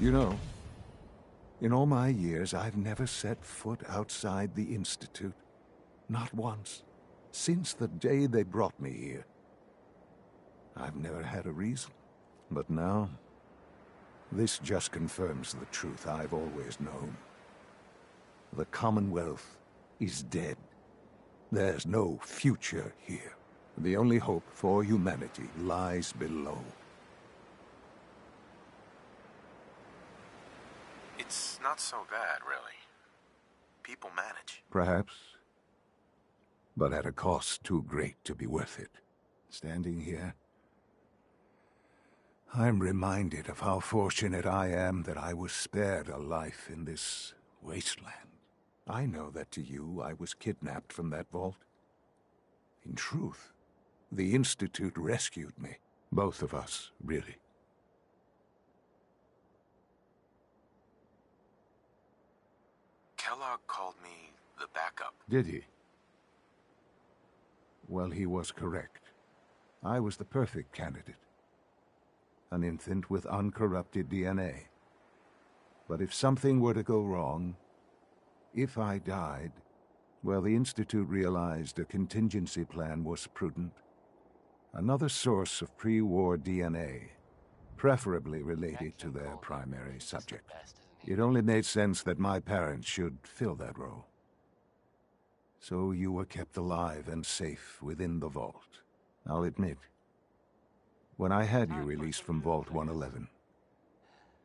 You know, in all my years, I've never set foot outside the Institute. Not once. Since the day they brought me here. I've never had a reason. But now, this just confirms the truth I've always known. The Commonwealth is dead. There's no future here. The only hope for humanity lies below. It's not so bad, really. People manage. Perhaps. But at a cost too great to be worth it. Standing here, I'm reminded of how fortunate I am that I was spared a life in this wasteland. I know that to you, I was kidnapped from that vault. In truth, the Institute rescued me. Both of us, really. Kellogg called me the backup. Did he? Well, he was correct. I was the perfect candidate. An infant with uncorrupted DNA. But if something were to go wrong, if I died, well, the Institute realized a contingency plan was prudent. Another source of pre-war DNA, preferably related to their primary subject. It only made sense that my parents should fill that role. So you were kept alive and safe within the vault. I'll admit, when I had you released from Vault 111,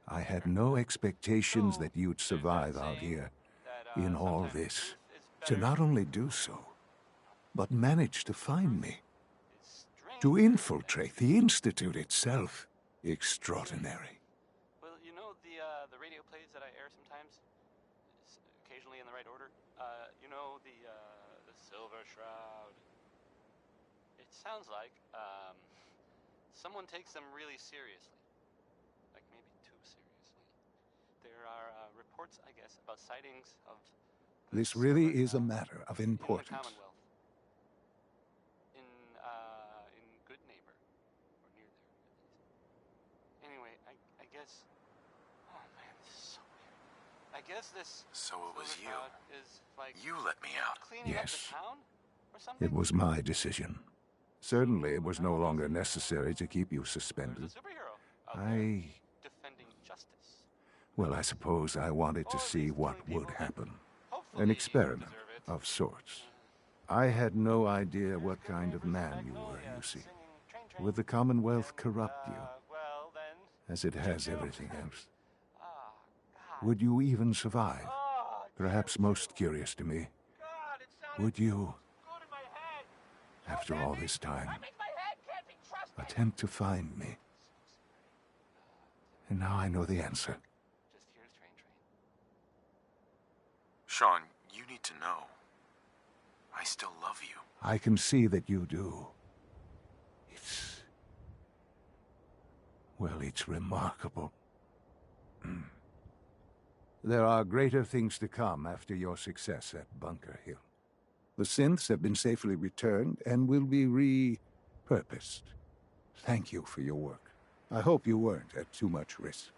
I had no expectations that you'd survive out here in all this. To not only do so, but manage to find me. To infiltrate the Institute itself. Extraordinary. Well, you know the radio plays that I air sometimes? Occasionally in the right order? You know the Silver Shroud. It sounds like, someone takes them really seriously. Like maybe too seriously. There are reports, I guess, about sightings of... This really is a matter of importance. In the Commonwealth. In Good Neighbor. Or near there, at least. Anyway, I guess... Oh man, this is so weird. I guess this... So it was you. Is like You let me out. Cleaning up the town or something? It was my decision. Certainly, it was no longer necessary to keep you suspended. There's a superhero out there defending justice. Well, I suppose I wanted to see what would happen. An experiment of sorts. I had no idea what kind of man you were, you see. Would the Commonwealth corrupt you, as it has everything else? Would you even survive? Perhaps most curious to me, would you, after all this time, attempt to find me? And now I know the answer. Sean, you need to know. I still love you. I can see that you do. Well, it's remarkable. There are greater things to come after your success at Bunker Hill. The synths have been safely returned and will be repurposed. Thank you for your work. I hope you weren't at too much risk.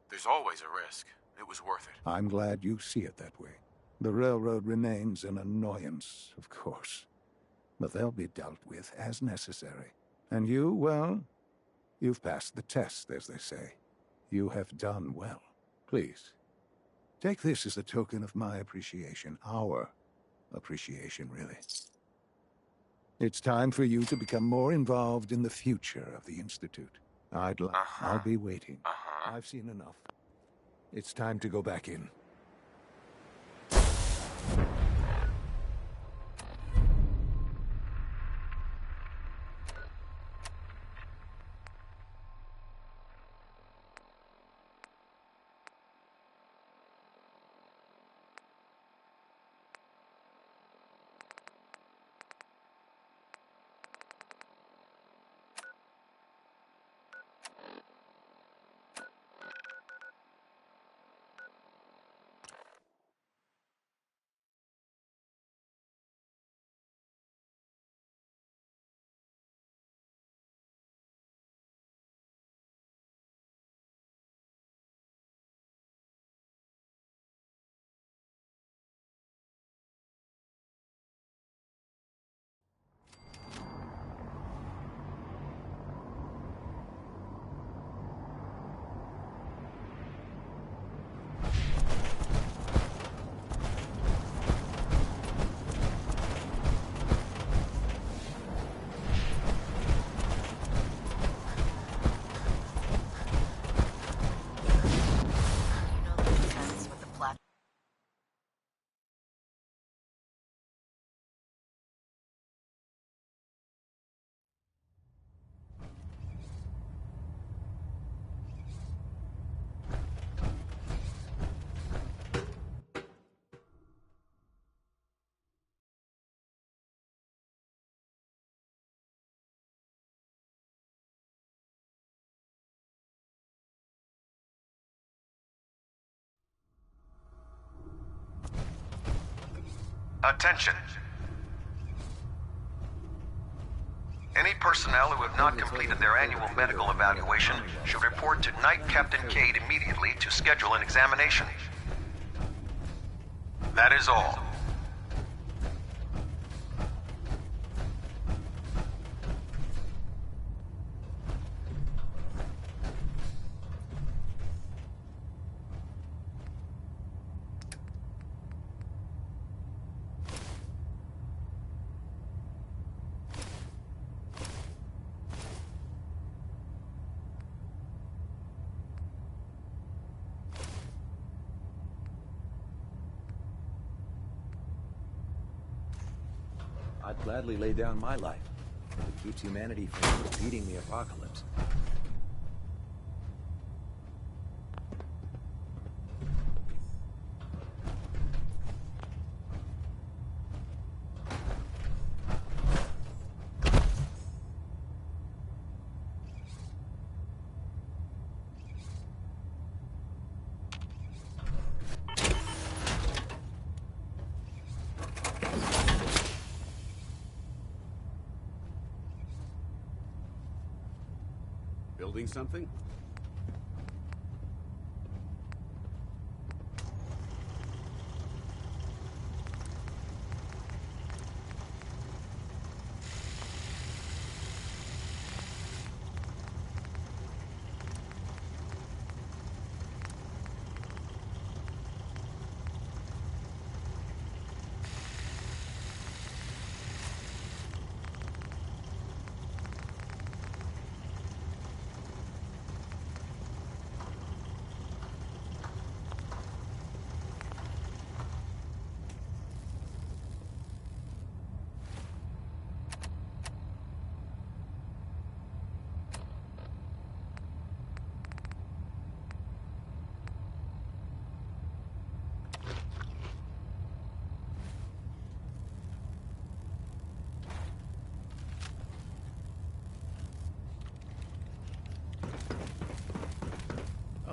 There's always a risk. It was worth it. I'm glad you see it that way. The railroad remains an annoyance, of course. But they'll be dealt with as necessary. And you, well, you've passed the test, as they say. You have done well. Please, take this as a token of my appreciation. Our appreciation, really. It's time for you to become more involved in the future of the Institute. I'll be waiting. I've seen enough. It's time to go back in. Attention. Any personnel who have not completed their annual medical evaluation should report to Night Captain Cade immediately to schedule an examination. That is all. I'd gladly lay down my life if it keeps humanity from repeating the apocalypse. Building something?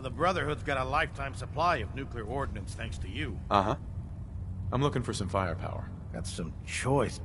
The Brotherhood's got a lifetime supply of nuclear ordnance thanks to you. Uh-huh. I'm looking for some firepower. Got some choice.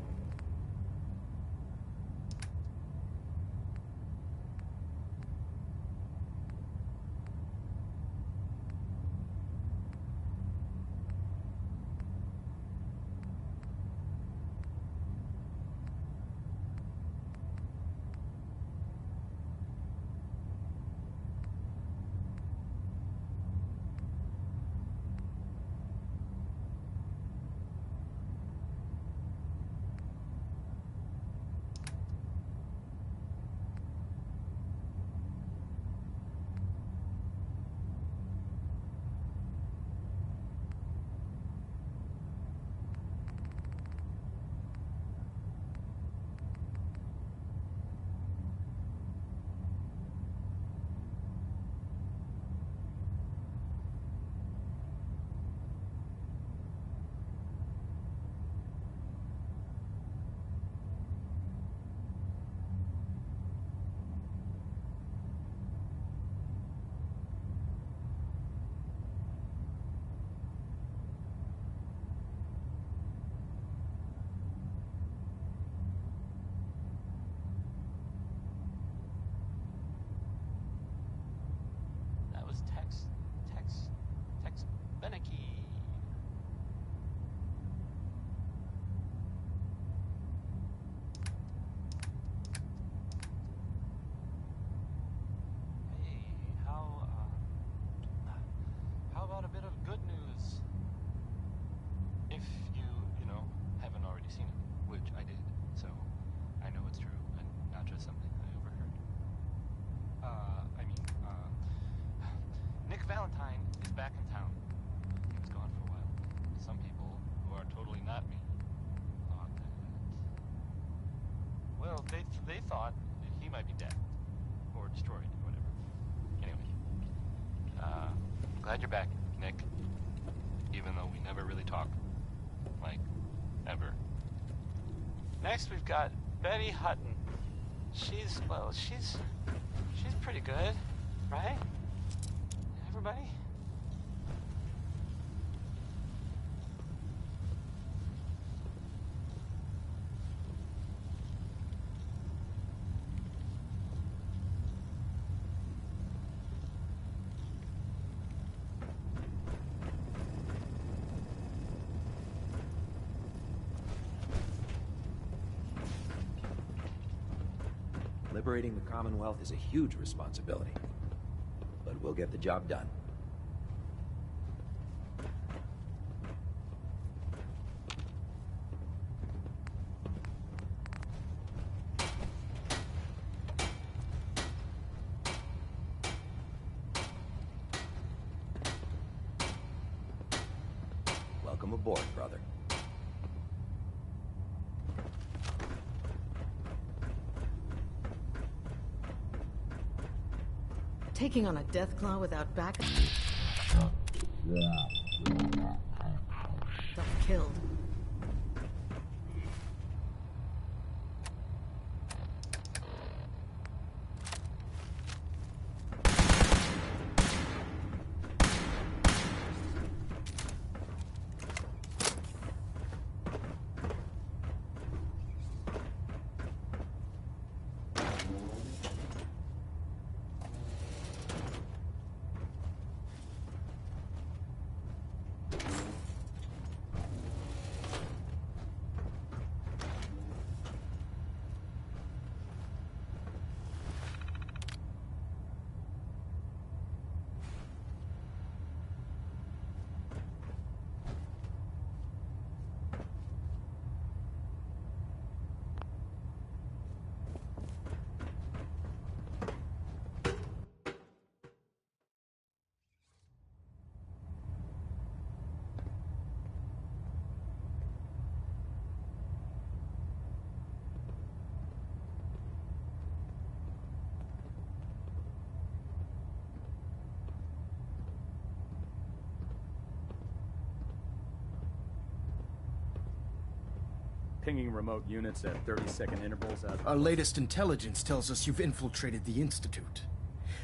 Valentine is back in town. He was gone for a while. Some people who are totally not me thought that... Well, they thought that he might be dead. Or destroyed, or whatever. Anyway. Glad you're back, Nick. Even though we never really talk. Like, ever. Next we've got Betty Hutton. She's pretty good, right? Everybody? Liberating the Commonwealth is a huge responsibility. But we'll get the job done. Welcome aboard, brother. Taking on a Deathclaw without backup? Self-killed. Pinging remote units at 30-second intervals out. Our latest intelligence tells us you've infiltrated the Institute.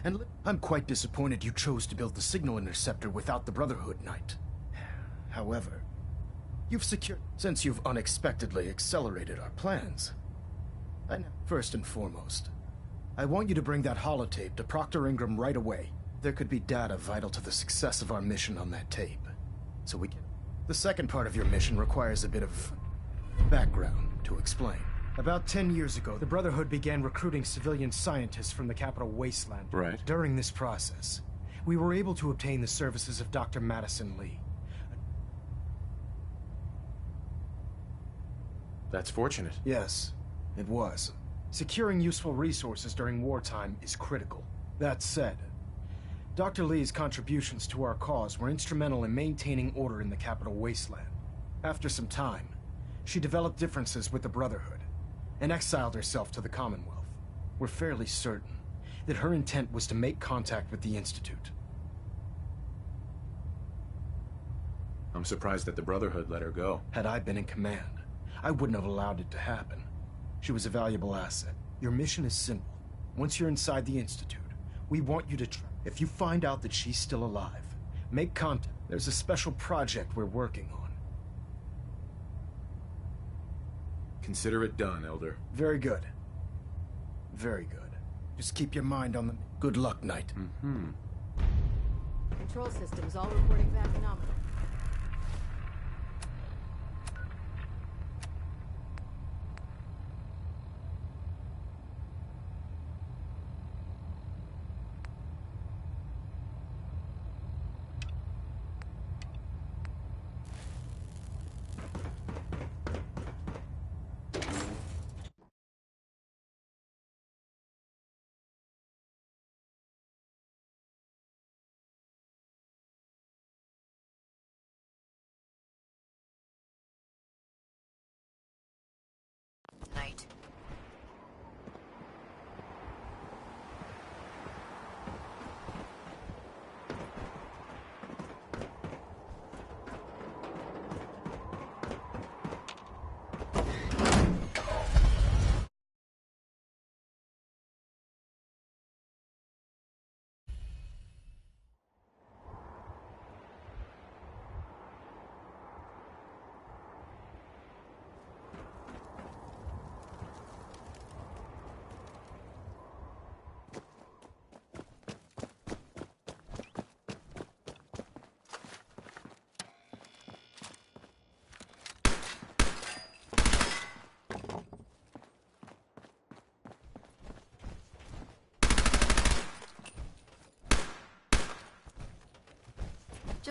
And I'm quite disappointed you chose to build the signal interceptor without the Brotherhood Knight. However, you've secured... Since you've unexpectedly accelerated our plans. First and foremost, I want you to bring that holotape to Proctor Ingram right away. There could be data vital to the success of our mission on that tape. So we can... The second part of your mission requires a bit of... background to explain. About 10 years ago, the Brotherhood began recruiting civilian scientists from the capital wasteland. Right. During this process, we were able to obtain the services of Dr. Madison Lee. That's fortunate. Yes, it was. Securing useful resources during wartime is critical. That said, Dr. Lee's contributions to our cause were instrumental in maintaining order in the capital wasteland. After some time, she developed differences with the Brotherhood and exiled herself to the Commonwealth. We're fairly certain that her intent was to make contact with the Institute. I'm surprised that the Brotherhood let her go. Had I been in command, I wouldn't have allowed it to happen. She was a valuable asset. Your mission is simple. Once you're inside the Institute, we want you to if you find out that she's still alive, make contact. There's a special project we're working on. Consider it done, Elder. Very good. Very good. Just keep your mind on the... Good luck, Knight. Control systems all reporting back nominal.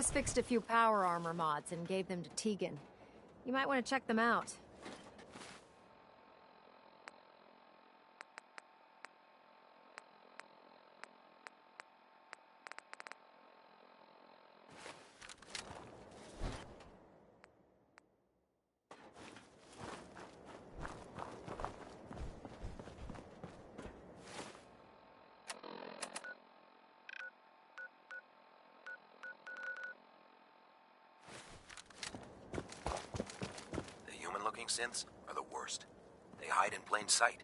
Just fixed a few power armor mods and gave them to Tegan. You might want to check them out. Human-looking synths are the worst. They hide in plain sight.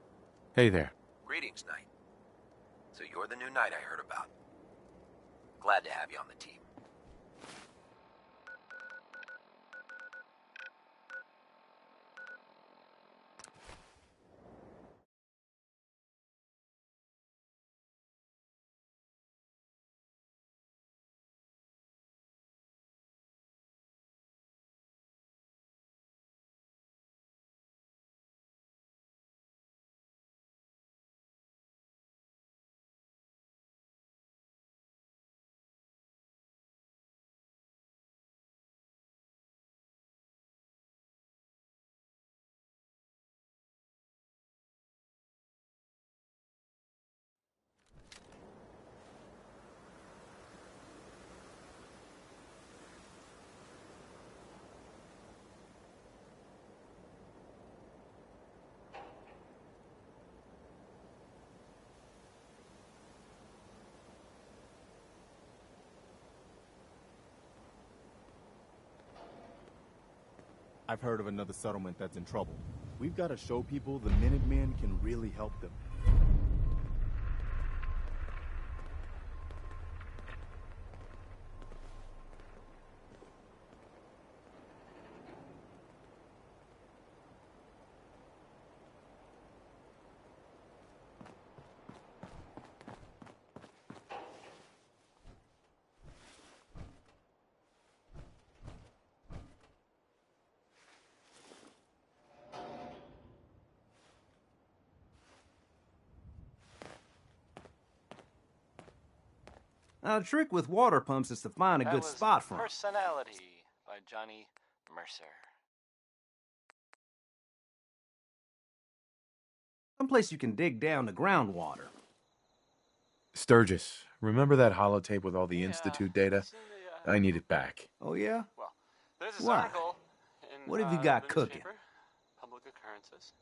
Hey there. Greetings, Knight. So you're the new Knight I heard about. Glad to have you on the team. I've heard of another settlement that's in trouble. We've got to show people the Minutemen can really help them. The trick with water pumps is to find a good spot for 'em. Personality by Johnny Mercer. Someplace you can dig down to groundwater. Sturgis, remember that holotape with all the Institute data? I need it back. Oh, yeah? Well, there's this Why? article in, What have you got the cooking? newspaper, Public Occurrences.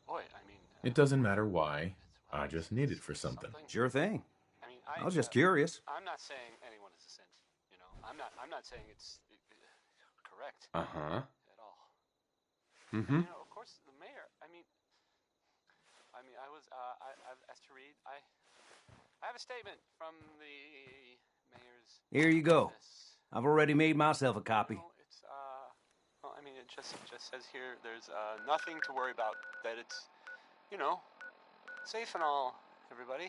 Boy, I mean... It doesn't matter why. I just need it for something. Sure thing. I mean, I was just curious. I'm not saying anyone is a synth, you know. I'm not saying it's correct. Uh-huh. At all. Mm-hmm. You know, of course, the mayor. I mean, I was I've asked to read. I have a statement from the mayor's. Here you go. office. I've already made myself a copy. No, it's well, I mean, it just says here there's nothing to worry about. That it's, you know, safe and all. Everybody.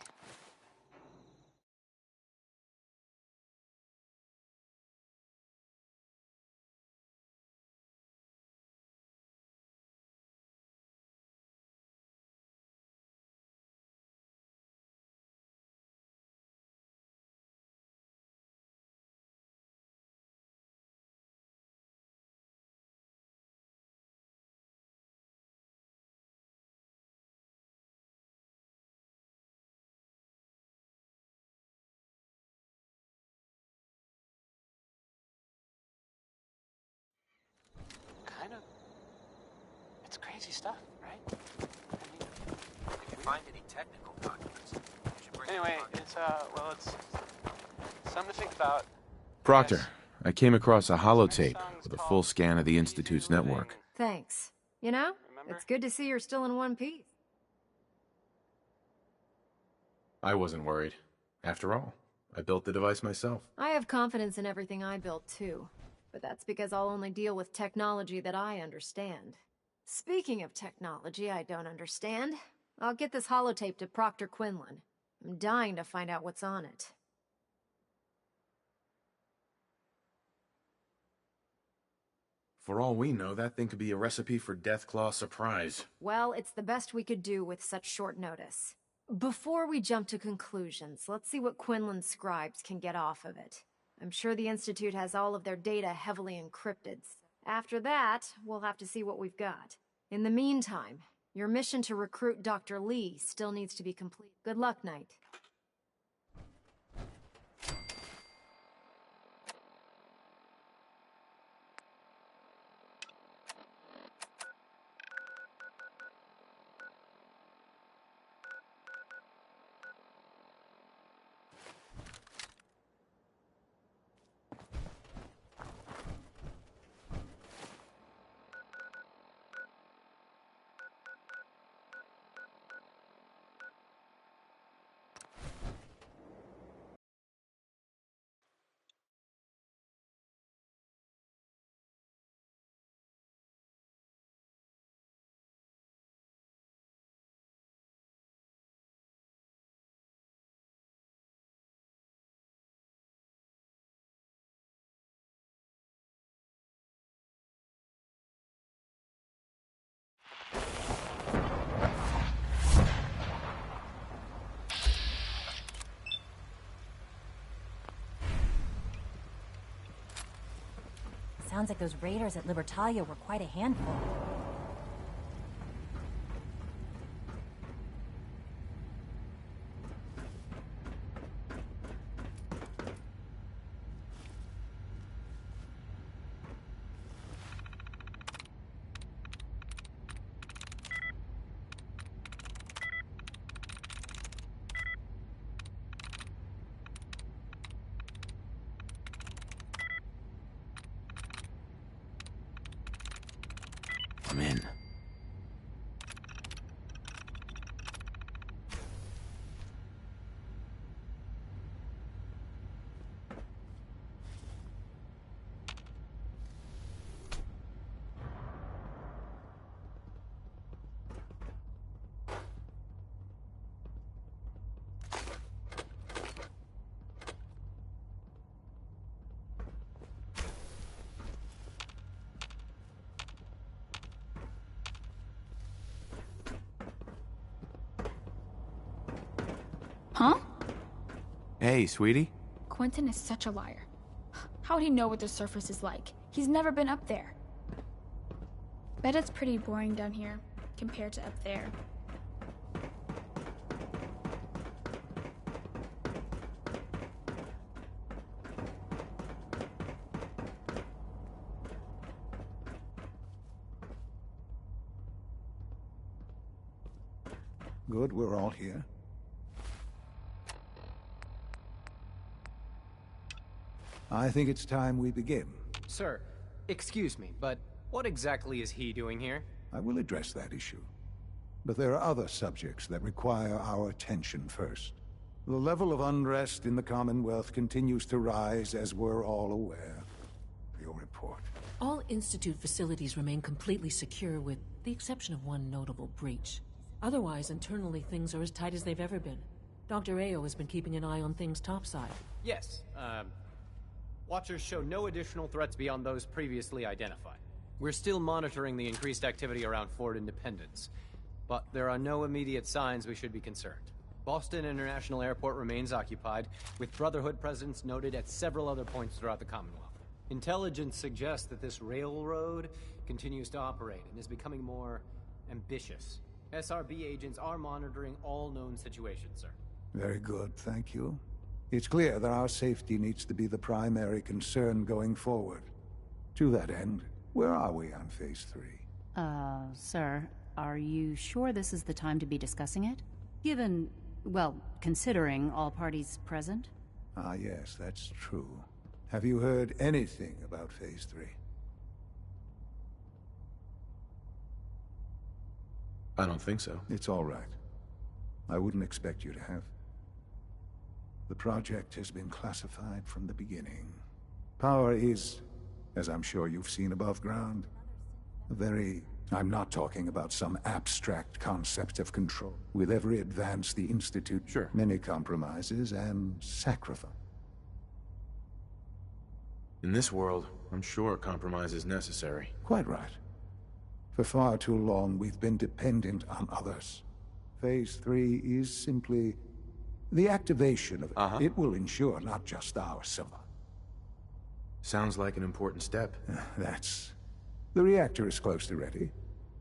Kind of. It's crazy stuff, right? I mean, If you find any technical documents, you should bring them anyway, along. it's well, it's something to think about. Proctor, Yes. I came across a Next holotape song's with a called full scan of the Easy Institute's Living. network. Thanks. You know, Remember? it's good to see you're still in one piece. I wasn't worried. After all, I built the device myself. I have confidence in everything I built, too. But that's because I'll only deal with technology that I understand. Speaking of technology I don't understand, I'll get this holotape to Proctor Quinlan. I'm dying to find out what's on it. For all we know, that thing could be a recipe for Deathclaw surprise. Well, it's the best we could do with such short notice. Before we jump to conclusions, let's see what Quinlan's scribes can get off of it. I'm sure the Institute has all of their data heavily encrypted. After that, we'll have to see what we've got. In the meantime, your mission to recruit Dr. Lee still needs to be complete. Good luck, Knight. Sounds like those raiders at Libertalia were quite a handful. I'm in. Huh? Hey, sweetie. Quentin is such a liar. How'd he know what the surface is like? He's never been up there. Bet it's pretty boring down here, compared to up there. Good, we're all here. I think it's time we begin. Sir, excuse me, but what exactly is he doing here? I will address that issue. But there are other subjects that require our attention first. The level of unrest in the Commonwealth continues to rise, as we're all aware. Your report. All Institute facilities remain completely secure, with the exception of one notable breach. Otherwise, internally, things are as tight as they've ever been. Dr. Ayo has been keeping an eye on things topside. Yes, Watchers show no additional threats beyond those previously identified. We're still monitoring the increased activity around Fort Independence, but there are no immediate signs we should be concerned. Boston International Airport remains occupied, with Brotherhood presence noted at several other points throughout the Commonwealth. Intelligence suggests that this railroad continues to operate and is becoming more ambitious. SRB agents are monitoring all known situations, sir. Very good, thank you. It's clear that our safety needs to be the primary concern going forward. To that end, where are we on Phase 3? Sir, are you sure this is the time to be discussing it? Given, well, considering all parties present? Ah, yes, that's true. Have you heard anything about Phase 3? I don't think so. It's all right. I wouldn't expect you to have. The project has been classified from the beginning. Power is, as I'm sure you've seen above ground, I'm not talking about some abstract concept of control. With every advance, the Institute, many compromises and sacrifice. In this world, I'm sure compromise is necessary. Quite right. For far too long, we've been dependent on others. Phase 3 is simply the activation of it. It will ensure not just our survival, Sounds like an important step. That's... The reactor is close to ready.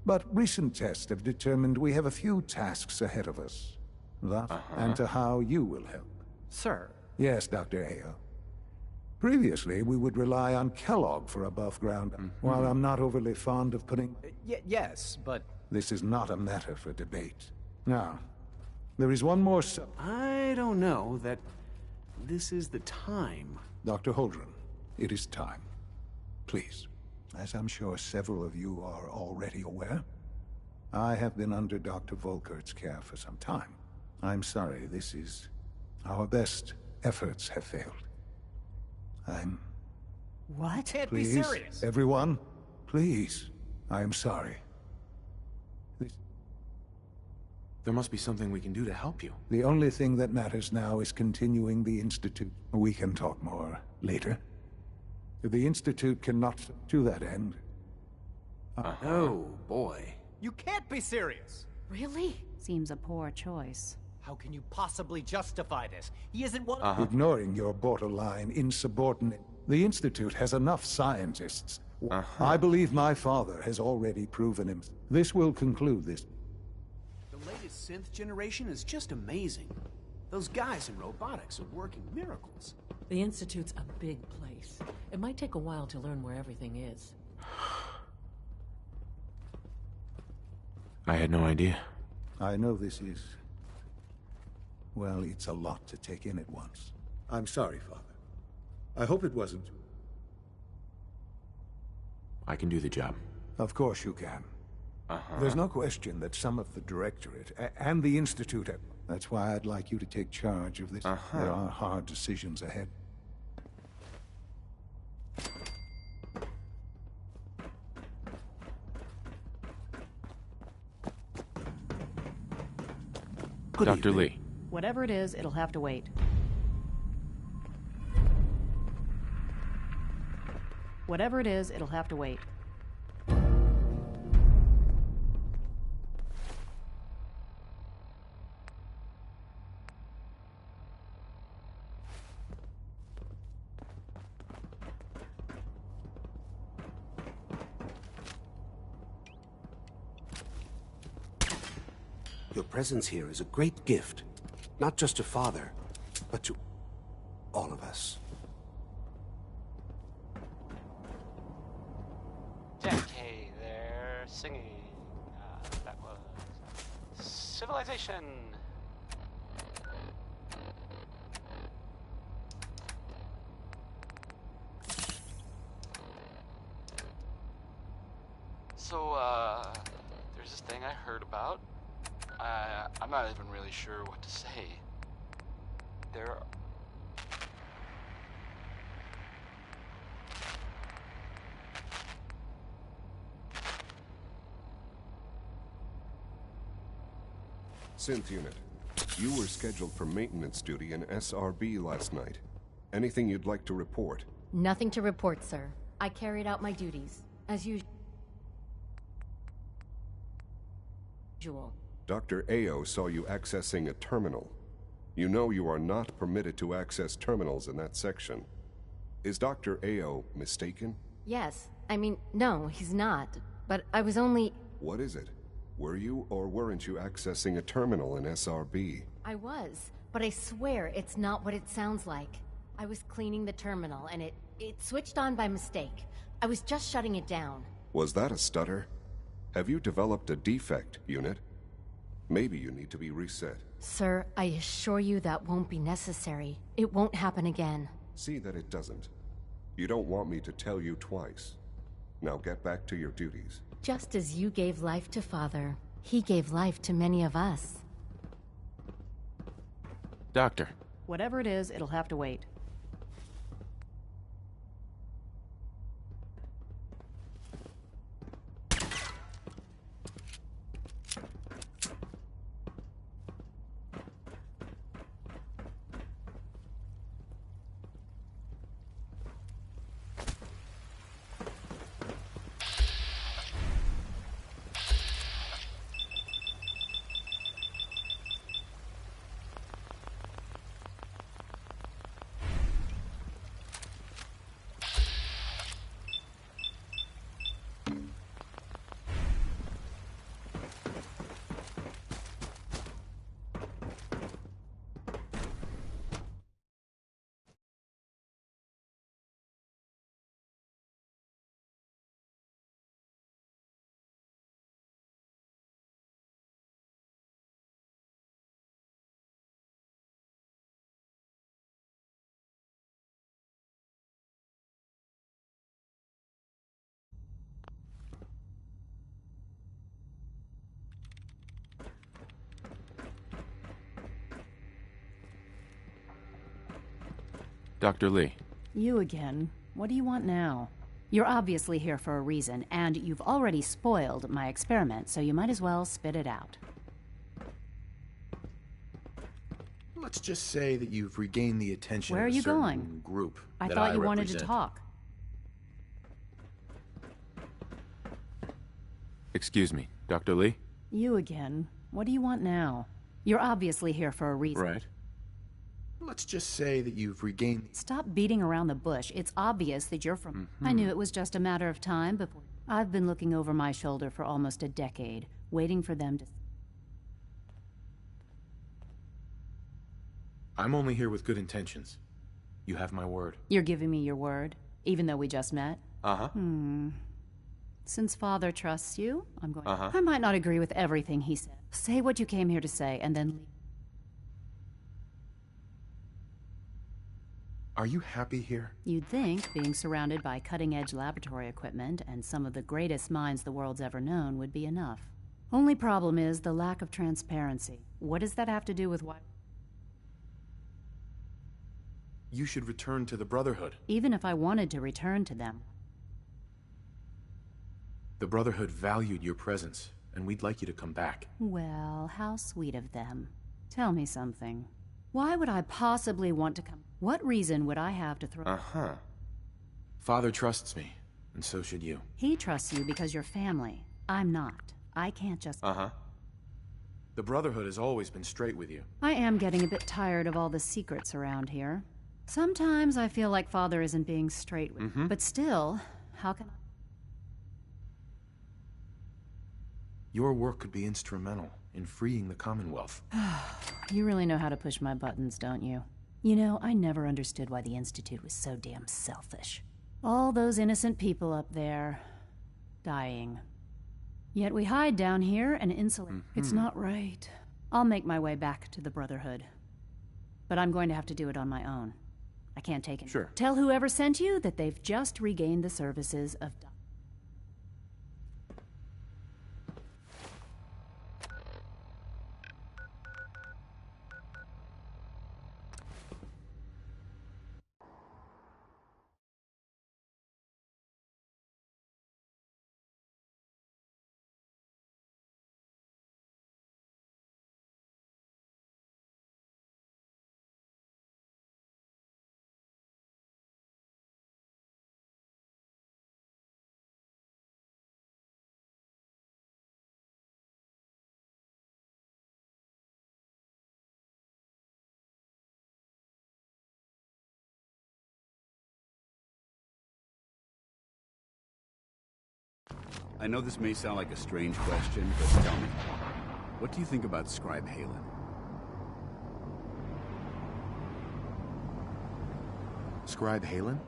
But recent tests have determined we have a few tasks ahead of us. That, and to how you will help. Sir. Yes, Dr. Ayo. Previously, we would rely on Kellogg for above-ground. While I'm not overly fond of putting... Yes, but... This is not a matter for debate. Now, there is one more I don't know that this is the time. Dr. Holdren, it is time. Please. As I'm sure several of you are already aware, I have been under Dr. Volkert's care for some time. I'm sorry, this is... Our best efforts have failed. What? Can't Please, be serious. everyone, please. I am sorry. There must be something we can do to help you. The only thing that matters now is continuing the Institute. We can talk more later. The Institute cannot to that end. Oh, boy. You can't be serious! Really? Seems a poor choice. How can you possibly justify this? He isn't one Ignoring your borderline insubordinate. The Institute has enough scientists. I believe my father has already proven him. This will conclude this. The latest synth generation is just amazing. Those guys in robotics are working miracles. The Institute's a big place. It might take a while to learn where everything is. I had no idea. I know this is... Well, it's a lot to take in at once. I'm sorry, Father. I hope it wasn't... I can do the job. Of course you can. There's no question that some of the Directorate and the Institute... That's why I'd like you to take charge of this. There are hard decisions ahead. Dr. Lee. Whatever it is, it'll have to wait. Whatever it is, it'll have to wait. Your presence here is a great gift. Not just to Father, but to all of us. Jackie there singing. That was Civilization. So, there's this thing I heard about. I'm not even really sure what to say. There... Synth unit, you were scheduled for maintenance duty in SRB last night. Anything you'd like to report? Nothing to report, sir. I carried out my duties, as usual. Dr. Ayo saw you accessing a terminal. You know you are not permitted to access terminals in that section. Is Dr. Ayo mistaken? Yes. I mean, no, he's not. But I was only... What is it? Were you or weren't you accessing a terminal in SRB? I was, but I swear it's not what it sounds like. I was cleaning the terminal, and it switched on by mistake. I was just shutting it down. Was that a stutter? Have you developed a defect, unit? Maybe you need to be reset. Sir, I assure you that won't be necessary. It won't happen again. See that it doesn't. You don't want me to tell you twice. Now get back to your duties. Just as you gave life to Father, he gave life to many of us. Doctor. Whatever it is, it'll have to wait. Dr. Lee. You again. What do you want now? You're obviously here for a reason, and you've already spoiled my experiment, so you might as well spit it out. Let's just say that you've regained the attention Where of are a you certain going? group I that thought you wanted represent. to talk. Excuse me, Dr. Lee? You again. What do you want now? You're obviously here for a reason. Right. Let's just say that you've regained... Stop beating around the bush. It's obvious that you're from... I knew it was just a matter of time before... I've been looking over my shoulder for almost a decade, waiting for them to... I'm only here with good intentions. You have my word. You're giving me your word, even though we just met? Uh-huh. Since Father trusts you, I'm going... Uh-huh. I might not agree with everything he said. Say what you came here to say, and then leave. Are you happy here? You'd think being surrounded by cutting-edge laboratory equipment and some of the greatest minds the world's ever known would be enough. Only problem is the lack of transparency. What does that have to do with why... You should return to the Brotherhood. Even if I wanted to return to them. The Brotherhood valued your presence, and we'd like you to come back. Well, how sweet of them. Tell me something. Why would I possibly want to come? What reason would I have to throw... Uh-huh. Father trusts me, and so should you. He trusts you because you're family. I'm not. I can't just... Uh-huh. The Brotherhood has always been straight with you. I am getting a bit tired of all the secrets around here. Sometimes I feel like Father isn't being straight with me. But still, how can I... Your work could be instrumental in freeing the Commonwealth. You really know how to push my buttons, don't you? You know, I never understood why the Institute was so damn selfish. All those innocent people up there... dying. Yet we hide down here and insulate... It's not right. I'll make my way back to the Brotherhood. But I'm going to have to do it on my own. I can't take it. Sure. Tell whoever sent you that they've just regained the services of... I know this may sound like a strange question, but tell me, what do you think about Scribe Halen? Scribe Halen?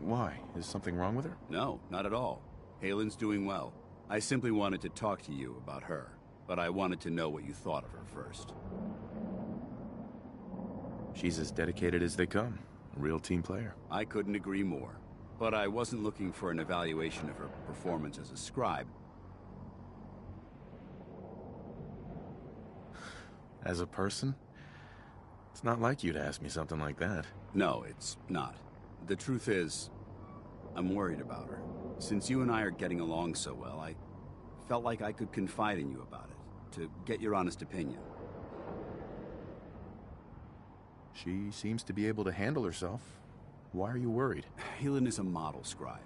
Why? Is something wrong with her? No, not at all. Halen's doing well. I simply wanted to talk to you about her, but I wanted to know what you thought of her first. She's as dedicated as they come. A real team player. I couldn't agree more. But I wasn't looking for an evaluation of her performance as a scribe. As a person? It's not like you to ask me something like that. No, it's not. The truth is, I'm worried about her. Since you and I are getting along so well, I felt like I could confide in you about it, to get your honest opinion. She seems to be able to handle herself. Why are you worried? Helen is a model scribe.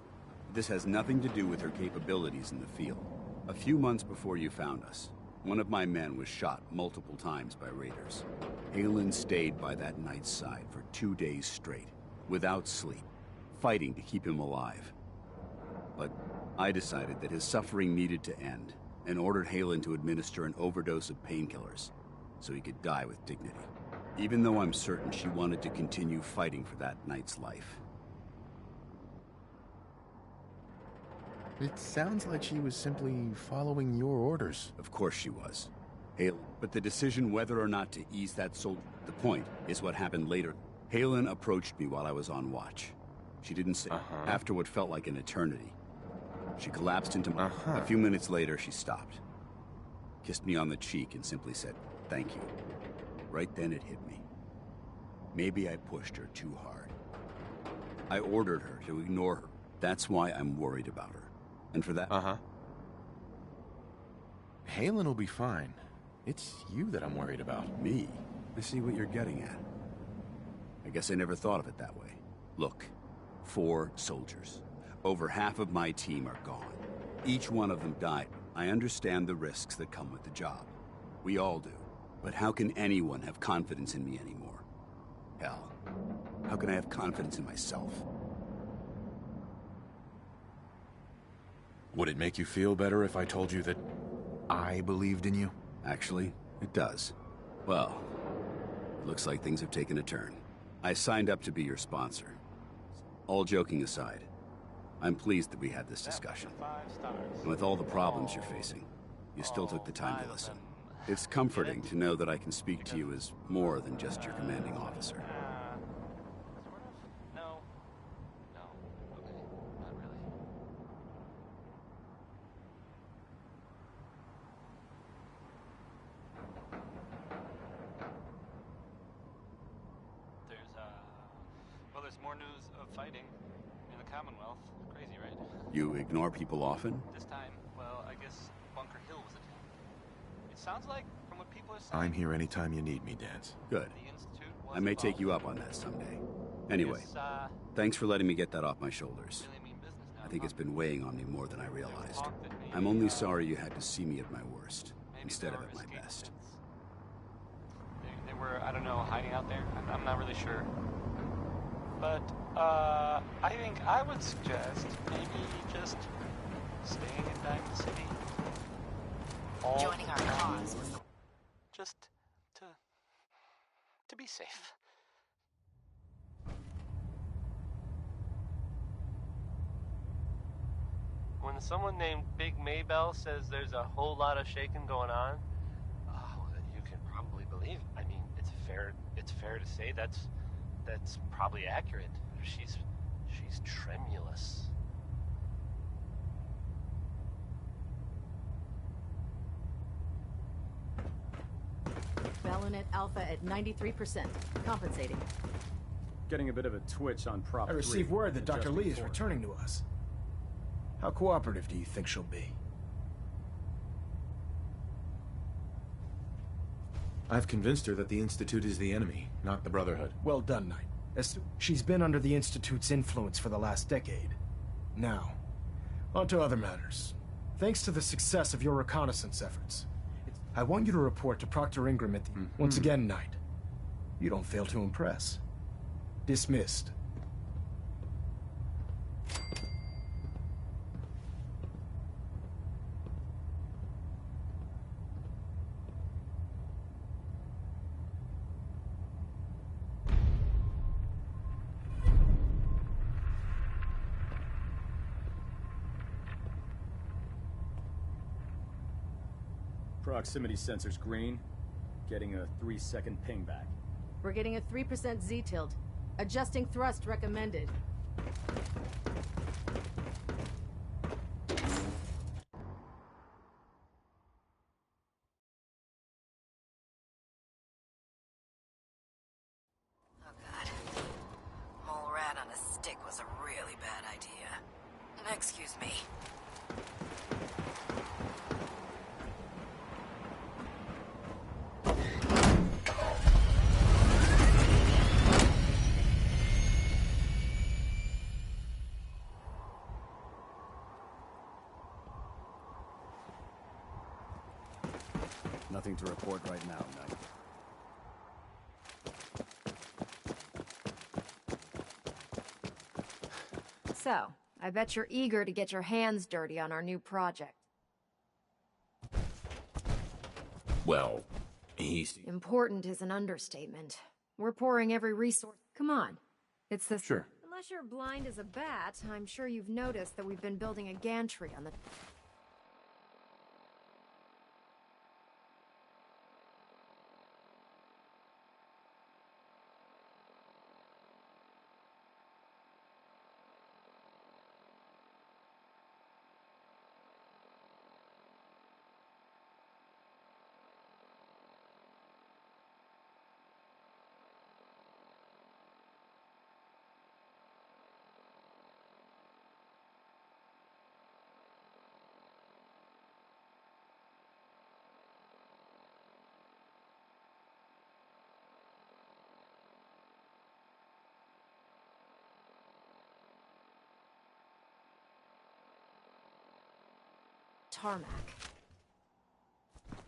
This has nothing to do with her capabilities in the field. A few months before you found us, one of my men was shot multiple times by raiders. Helen stayed by that knight's side for 2 days straight, without sleep, fighting to keep him alive. But I decided that his suffering needed to end, and ordered Helen to administer an overdose of painkillers, so he could die with dignity. Even though I'm certain she wanted to continue fighting for that knight's life. It sounds like she was simply following your orders. Of course she was. But the decision whether or not to ease that soul... The point is what happened later. Helen approached me while I was on watch. She didn't say... After what felt like an eternity. She collapsed into my... A few minutes later, she stopped. Kissed me on the cheek and simply said, "Thank you." Right then it hit me. Maybe I pushed her too hard. I ordered her to ignore her. That's why I'm worried about her. And for that... Uh-huh. Halen will be fine. It's you that I'm worried about. Me? I see what you're getting at. I guess I never thought of it that way. Look, 4 soldiers. Over half of my team are gone. Each one of them died. I understand the risks that come with the job. We all do. But how can anyone have confidence in me anymore? Hell, how can I have confidence in myself? Would it make you feel better if I told you that I believed in you? Actually, it does. Well, it looks like things have taken a turn. I signed up to be your sponsor. All joking aside, I'm pleased that we had this discussion. And with all the problems you're facing, you still took the time to listen. It's comforting to know that I can speak to you as more than just your commanding officer. No. No. Okay. Not really. Well, there's more news of fighting in the Commonwealth. Crazy, right? You ignore people often? This time, well, I guess Bunker Hill was attacked. It sounds like, from what people are saying... I'm here anytime you need me, Dance. Good. I may take you up on that someday. Anyway, thanks for letting me get that off my shoulders. I think it's been weighing on me more than I realized. I'm only sorry you had to see me at my worst, instead of at my best. They were, I don't know, hiding out there? I'm not really sure. But, I think I would suggest maybe just staying in Diamond City. Joining our cause was just to be safe. When someone named Big Maybell says there's a whole lot of shaking going on, you can probably believe. I mean, it's fair to say that's probably accurate. She's tremulous. Balunet Alpha at 93%. Compensating. Getting a bit of a twitch on Prop 3. I received word that Dr. Lee is returning to us. How cooperative do you think she'll be? I've convinced her that the Institute is the enemy, not the Brotherhood. Well done, Knight. She's been under the Institute's influence for the last decade. Now, on to other matters. Thanks to the success of your reconnaissance efforts, I want you to report to Proctor Ingram at the... Once again, Knight. You don't fail to impress. Dismissed. Proximity sensor's green. Getting a 3-second ping back. We're getting a 3% Z-tilt. Adjusting thrust recommended. Oh god. Mole rat on a stick was a really bad idea. Excuse me. Nothing to report right now, Knight. So, I bet you're eager to get your hands dirty on our new project. Well, he's... Important is an understatement. We're pouring every resource... Come on. It's the... Sure. Unless you're blind as a bat, I'm sure you've noticed that we've been building a gantry on the... tarmac.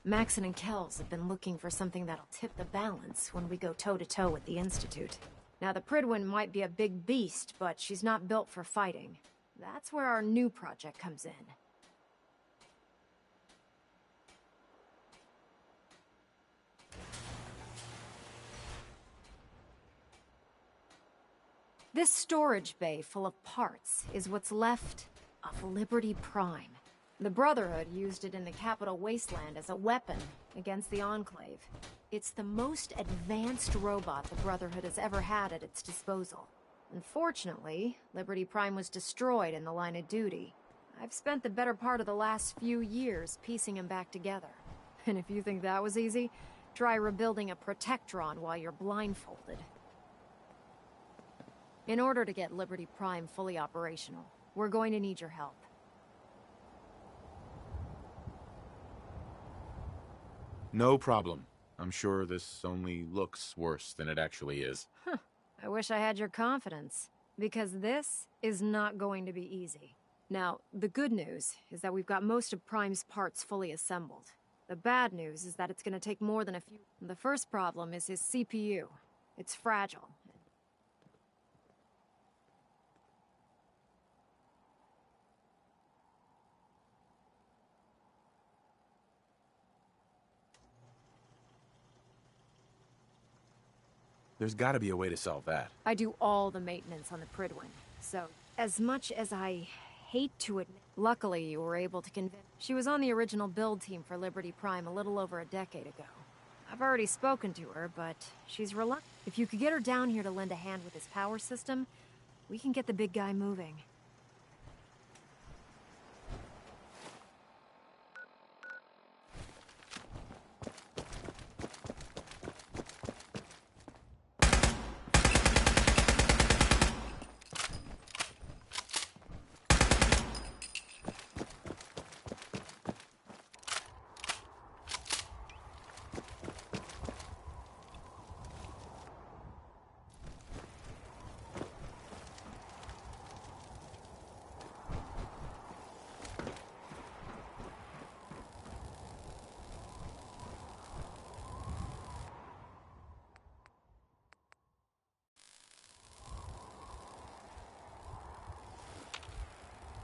Maxon and Kells have been looking for something that'll tip the balance when we go toe-to-toe with the Institute. Now, the Prydwen might be a big beast, but she's not built for fighting. That's where our new project comes in. This storage bay full of parts is what's left of Liberty Prime. The Brotherhood used it in the Capital Wasteland as a weapon against the Enclave. It's the most advanced robot the Brotherhood has ever had at its disposal. Unfortunately, Liberty Prime was destroyed in the line of duty. I've spent the better part of the last few years piecing him back together. And if you think that was easy, try rebuilding a Protectron while you're blindfolded. In order to get Liberty Prime fully operational, we're going to need your help. No problem. I'm sure this only looks worse than it actually is. Huh. I wish I had your confidence, because this is not going to be easy. Now, the good news is that we've got most of Prime's parts fully assembled. The bad news is that it's going to take more than a few... The first problem is his CPU. It's fragile. There's gotta be a way to solve that. I do all the maintenance on the Prydwen, so as much as I hate to admit, luckily you were able to convince... She was on the original build team for Liberty Prime a little over a decade ago. I've already spoken to her, but she's reluctant. If you could get her down here to lend a hand with his power system, we can get the big guy moving.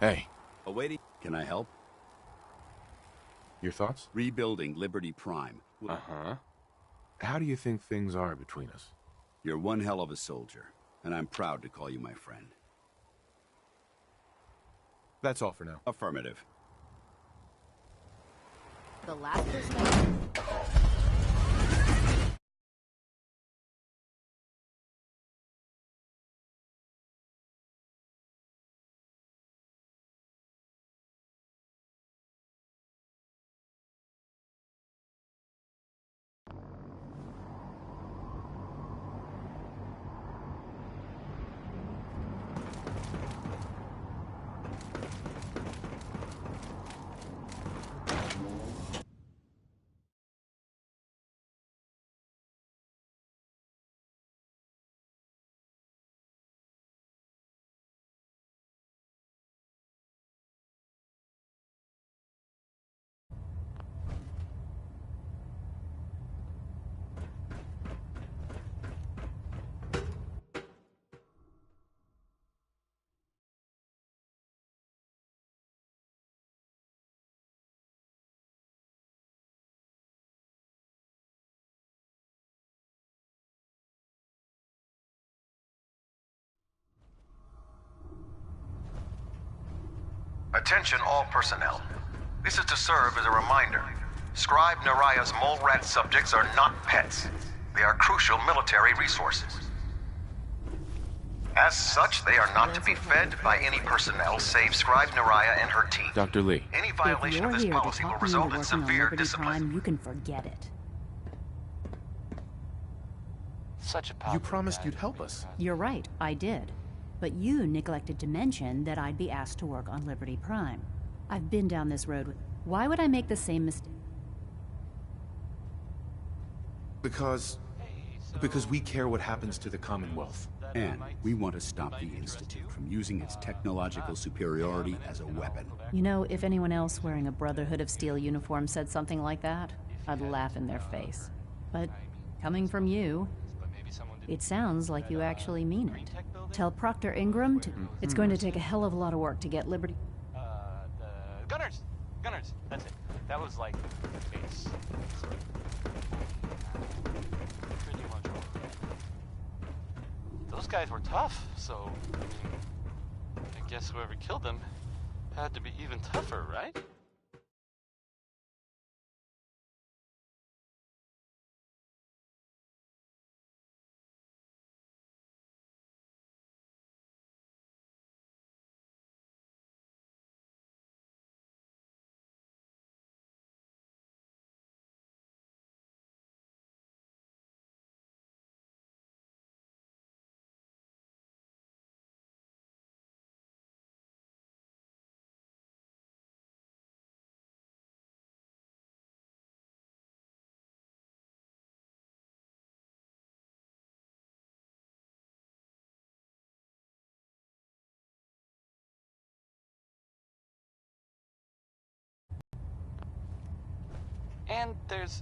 Hey. Awaiting. Can I help? Your thoughts? Rebuilding Liberty Prime. Uh-huh. How do you think things are between us? You're one hell of a soldier, and I'm proud to call you my friend. That's all for now. Affirmative. The last person... Attention all personnel. This is to serve as a reminder. Scribe Naraya's mole rat subjects are not pets. They are crucial military resources. As such, they are not to be fed by any personnel save Scribe Naraya and her team. Dr. Lee. Any violation of this policy will result in severe discipline. You can forget it. Such a You promised you'd help us. You're right, I did. But you neglected to mention that I'd be asked to work on Liberty Prime. I've been down this road with... Why would I make the same mistake? Because we care what happens to the Commonwealth. And we want to stop the Institute from using its technological superiority as a weapon. You know, if anyone else wearing a Brotherhood of Steel uniform said something like that, I'd laugh in their face. But coming from you, it sounds like you actually mean it. Tell Proctor Ingram to... It's going to take a hell of a lot of work to get Liberty... The Gunners! Gunners! That's it. That was like base. Pretty much all. Those guys were tough, so I guess whoever killed them had to be even tougher, right? And there's,